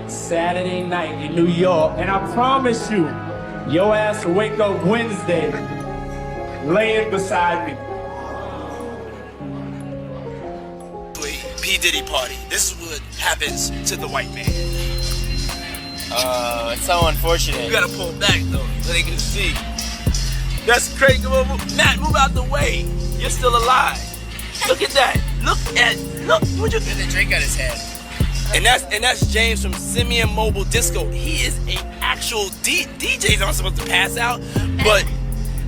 Saturday night in New York, and I promise you, your ass will wake up Wednesday laying beside me. P. Diddy party. This is what happens to the white man. It's so unfortunate. You gotta pull back though, so they can see. That's crazy. Matt, move out the way. You're still alive. Look at that. Look, what you There's a drink on his head. And that's James from Simeon Mobile Disco. He is an actual DJs aren't supposed to pass out, but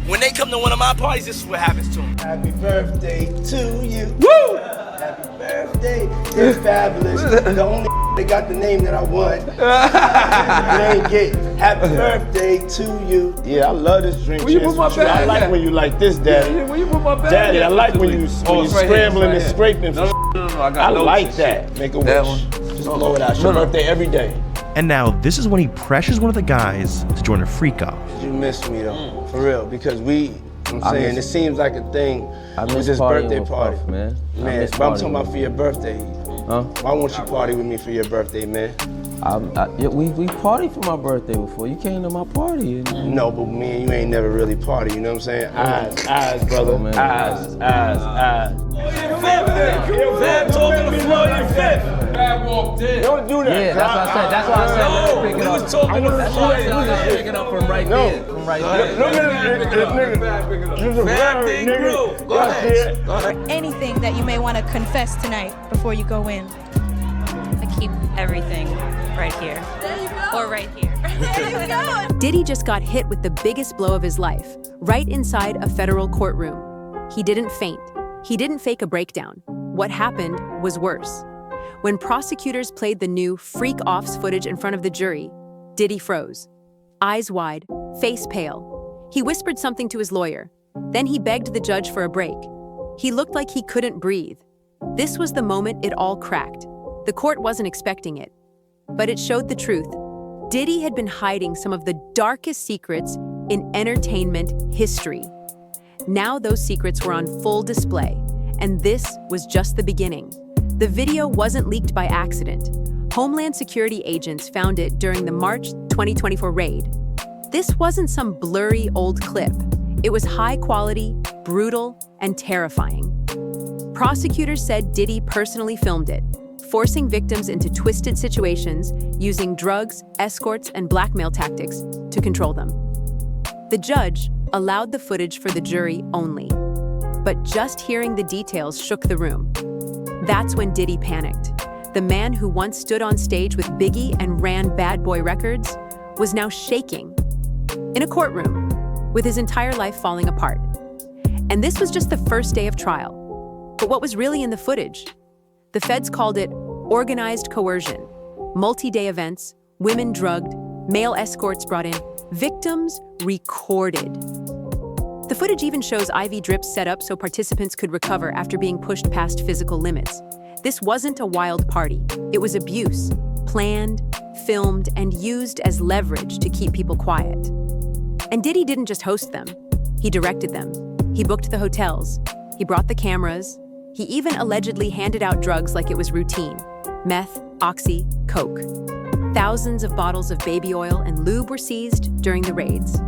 when they come to one of my parties, this is what happens to them. Happy birthday to you. Woo! Happy birthday. It's fabulous. The only that got the name that I want. They ain't get happy birthday to you. Yeah, I love this drink. Where you put my bag I like at? when you like this, Daddy. Where you put my bag? Daddy, I like when you it's right scrambling here, and scraping. No, I got I those like and that. shit. Make a That wish. one. Just blow it out. It's your birthday every day. And now this is when he pressures one of the guys to join a freak off. You miss me though, for real, because I'm saying it seems like a thing with this partying birthday with party. Puff, man. Man, but I'm talking about for your birthday. Huh? Why won't you party with me for your birthday, man? We partied for my birthday before. You came to my party. No, but me and you ain't never really party, you know what I'm saying? Eyes, brother. Oh, man. Eyes. Fab talking to the floor, you fifth. Fab walked in. Don't do that. Yeah, that's what I said. That's why I said let me pick it up. was talking to the That's why I said let me pick it up from right there. From right there. Look at this nigga. You're a bad nigga. Go ahead. Anything that you may want to confess tonight before you go in. I keep everything right here. There you go. Or right here. There you go. Diddy just got hit with the biggest blow of his life, right inside a federal courtroom. He didn't faint. He didn't fake a breakdown. What happened was worse. When prosecutors played the new freak offs footage in front of the jury, Diddy froze. Eyes wide, face pale. He whispered something to his lawyer. Then he begged the judge for a break. He looked like he couldn't breathe. This was the moment it all cracked. The court wasn't expecting it, but it showed the truth. Diddy had been hiding some of the darkest secrets in entertainment history. Now those secrets were on full display, and this was just the beginning. The video wasn't leaked by accident. Homeland Security agents found it during the March 2024 raid. This wasn't some blurry old clip. It was high quality, brutal, and terrifying. Prosecutors said Diddy personally filmed it, forcing victims into twisted situations using drugs, escorts, and blackmail tactics to control them. The judge allowed the footage for the jury only, but just hearing the details shook the room. That's when Diddy panicked. The man who once stood on stage with Biggie and ran Bad Boy Records was now shaking in a courtroom with his entire life falling apart. And this was just the first day of trial. But what was really in the footage? The feds called it organized coercion, multi-day events, women drugged, male escorts brought in, victims recorded. The footage even shows IV drips set up so participants could recover after being pushed past physical limits. This wasn't a wild party. It was abuse, planned, filmed, and used as leverage to keep people quiet. And Diddy didn't just host them. He directed them. He booked the hotels. He brought the cameras. He even allegedly handed out drugs like it was routine. Meth, oxy, coke. Thousands of bottles of baby oil and lube were seized during the raids.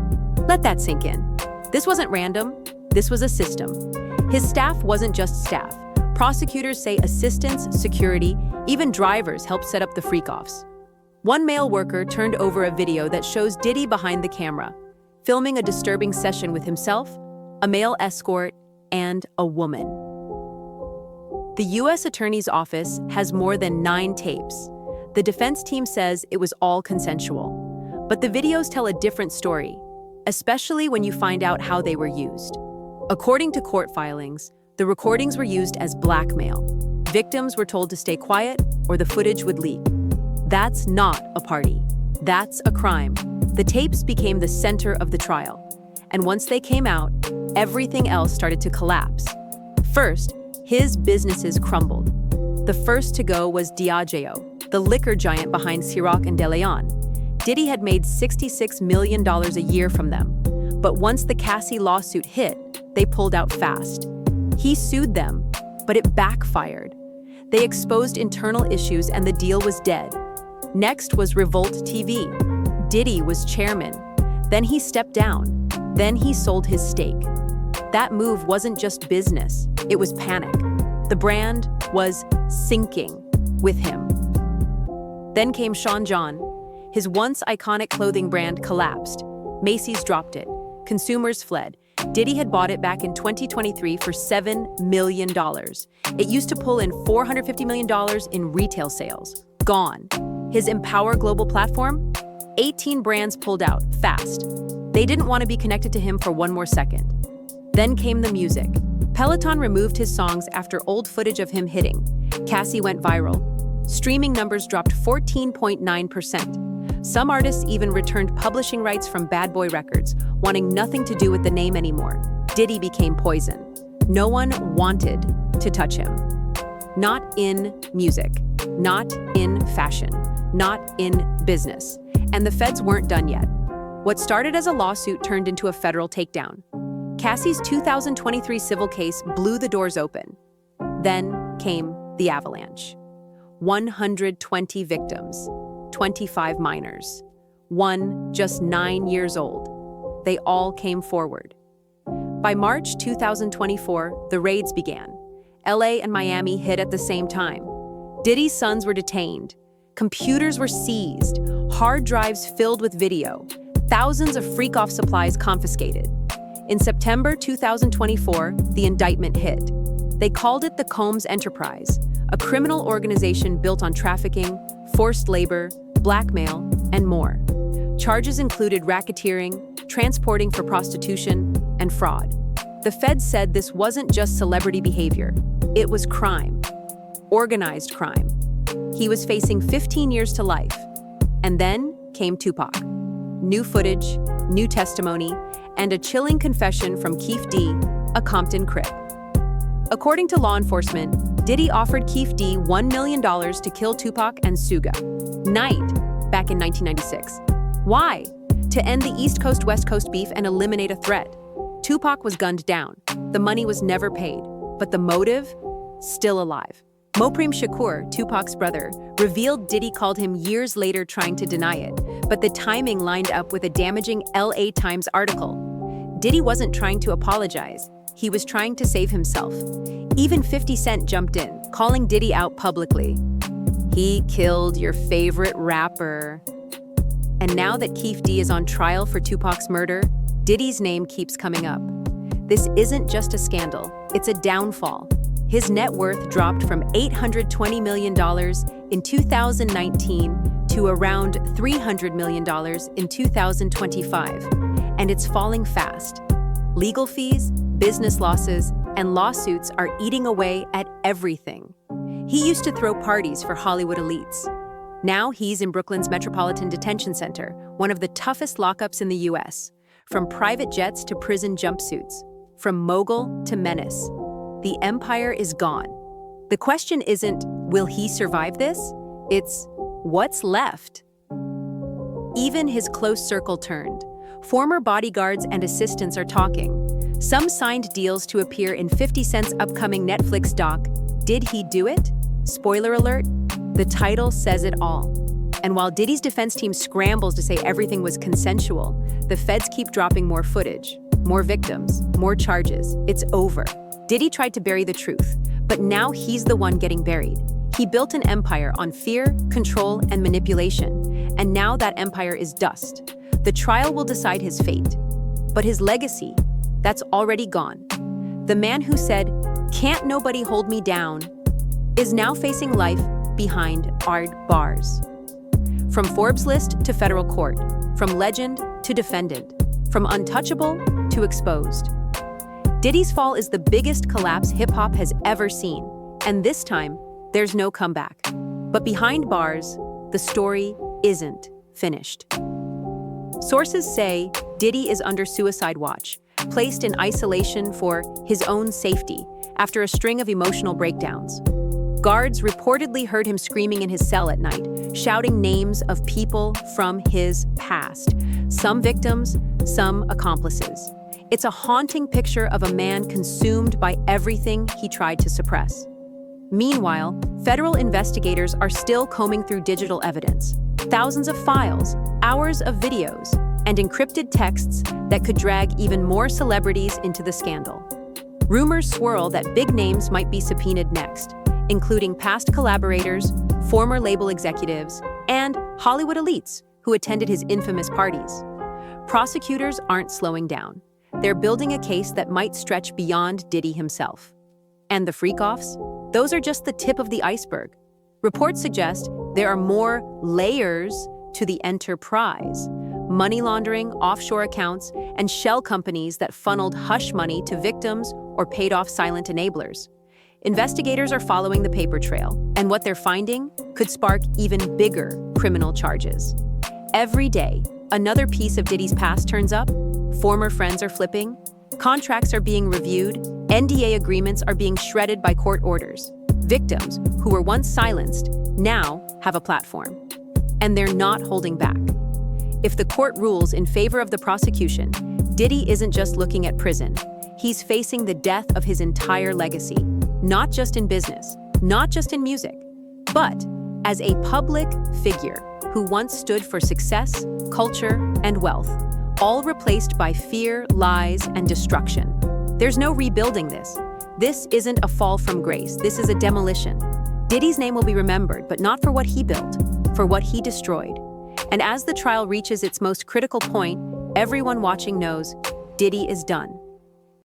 Let that sink in. This wasn't random. This was a system. His staff wasn't just staff. Prosecutors say assistants, security, even drivers helped set up the freak-offs. One male worker turned over a video that shows Diddy behind the camera, filming a disturbing session with himself, a male escort, and a woman. The U.S. Attorney's Office has more than 9 tapes. The defense team says it was all consensual. But the videos tell a different story, especially when you find out how they were used. According to court filings, the recordings were used as blackmail. Victims were told to stay quiet or the footage would leak. That's not a party. That's a crime. The tapes became the center of the trial. And once they came out, everything else started to collapse. First, his businesses crumbled. The first to go was Diageo, the liquor giant behind Ciroc and De Leon. Diddy had made $66 million a year from them. But once the Cassie lawsuit hit, they pulled out fast. He sued them, but it backfired. They exposed internal issues and the deal was dead. Next was Revolt TV. Diddy was chairman. Then he stepped down. Then he sold his stake. That move wasn't just business, it was panic. The brand was sinking with him. Then came Sean John. His once iconic clothing brand collapsed. Macy's dropped it. Consumers fled. Diddy had bought it back in 2023 for $7 million. It used to pull in $450 million in retail sales. Gone. His Empower Global platform? 18 brands pulled out, fast. They didn't want to be connected to him for one more second. Then came the music. Peloton removed his songs after old footage of him hitting. Cassie went viral. Streaming numbers dropped 14.9%. Some artists even returned publishing rights from Bad Boy Records, wanting nothing to do with the name anymore. Diddy became poison. No one wanted to touch him. Not in music, not in fashion, not in business. And the feds weren't done yet. What started as a lawsuit turned into a federal takedown. Cassie's 2023 civil case blew the doors open. Then came the avalanche. 120 victims, 25 minors, one just 9 years old. They all came forward. By March 2024, the raids began. LA and Miami hit at the same time. Diddy's sons were detained. Computers were seized, hard drives filled with video, thousands of freak-off supplies confiscated. In September 2024, the indictment hit. They called it the Combs Enterprise, a criminal organization built on trafficking, forced labor, blackmail, and more. Charges included racketeering, transporting for prostitution, and fraud. The feds said this wasn't just celebrity behavior, it was crime, organized crime. He was facing 15 years to life. And then came Tupac. New footage, new testimony, and a chilling confession from Keefe D, a Compton Crip. According to law enforcement, Diddy offered Keefe D $1 million to kill Tupac and Suga Knight back in 1996. Why? To end the East Coast-West Coast beef and eliminate a threat. Tupac was gunned down. The money was never paid, but the motive? Still alive. Mopreme Shakur, Tupac's brother, revealed Diddy called him years later trying to deny it, but the timing lined up with a damaging LA Times article. Diddy wasn't trying to apologize. He was trying to save himself. Even 50 Cent jumped in, calling Diddy out publicly. He killed your favorite rapper. And now that Keefe D is on trial for Tupac's murder, Diddy's name keeps coming up. This isn't just a scandal, it's a downfall. His net worth dropped from $820 million in 2019 to around $300 million in 2025. And it's falling fast. Legal fees, business losses, and lawsuits are eating away at everything. He used to throw parties for Hollywood elites. Now he's in Brooklyn's Metropolitan Detention Center, one of the toughest lockups in the US. From private jets to prison jumpsuits, from mogul to menace. The empire is gone. The question isn't, will he survive this? It's, what's left? Even his close circle turned. Former bodyguards and assistants are talking. Some signed deals to appear in 50 Cent's upcoming Netflix doc, Did He Do It? Spoiler alert, the title says it all. And while Diddy's defense team scrambles to say everything was consensual, the feds keep dropping more footage, more victims, more charges. It's over. Diddy tried to bury the truth, but now he's the one getting buried. He built an empire on fear, control, and manipulation, and now that empire is dust. The trial will decide his fate. But his legacy, that's already gone. The man who said, "Can't nobody hold me down," is now facing life behind hard bars. From Forbes list to federal court, from legend to defendant, from untouchable to exposed. Diddy's fall is the biggest collapse hip-hop has ever seen, and this time, there's no comeback. But behind bars, the story isn't finished. Sources say Diddy is under suicide watch, placed in isolation for his own safety after a string of emotional breakdowns. Guards reportedly heard him screaming in his cell at night, shouting names of people from his past. Some victims, some accomplices. It's a haunting picture of a man consumed by everything he tried to suppress. Meanwhile, federal investigators are still combing through digital evidence. thousands of files, hours of videos, and encrypted texts that could drag even more celebrities into the scandal. Rumors swirl that big names might be subpoenaed next, including past collaborators, former label executives, and Hollywood elites who attended his infamous parties. Prosecutors aren't slowing down. They're building a case that might stretch beyond Diddy himself. And the freak-offs? Those are just the tip of the iceberg. Reports suggest there are more layers to the enterprise. Money laundering, offshore accounts, and shell companies that funneled hush money to victims or paid off silent enablers. Investigators are following the paper trail, and what they're finding could spark even bigger criminal charges. Every day, another piece of Diddy's past turns up. Former friends are flipping, contracts are being reviewed, NDA agreements are being shredded by court orders. Victims who were once silenced now have a platform. And they're not holding back. If the court rules in favor of the prosecution, Diddy isn't just looking at prison. He's facing the death of his entire legacy, not just in business, not just in music, but as a public figure who once stood for success, culture, and wealth, all replaced by fear, lies, and destruction. There's no rebuilding this. This isn't a fall from grace. This is a demolition. Diddy's name will be remembered, but not for what he built, for what he destroyed. And as the trial reaches its most critical point, everyone watching knows Diddy is done.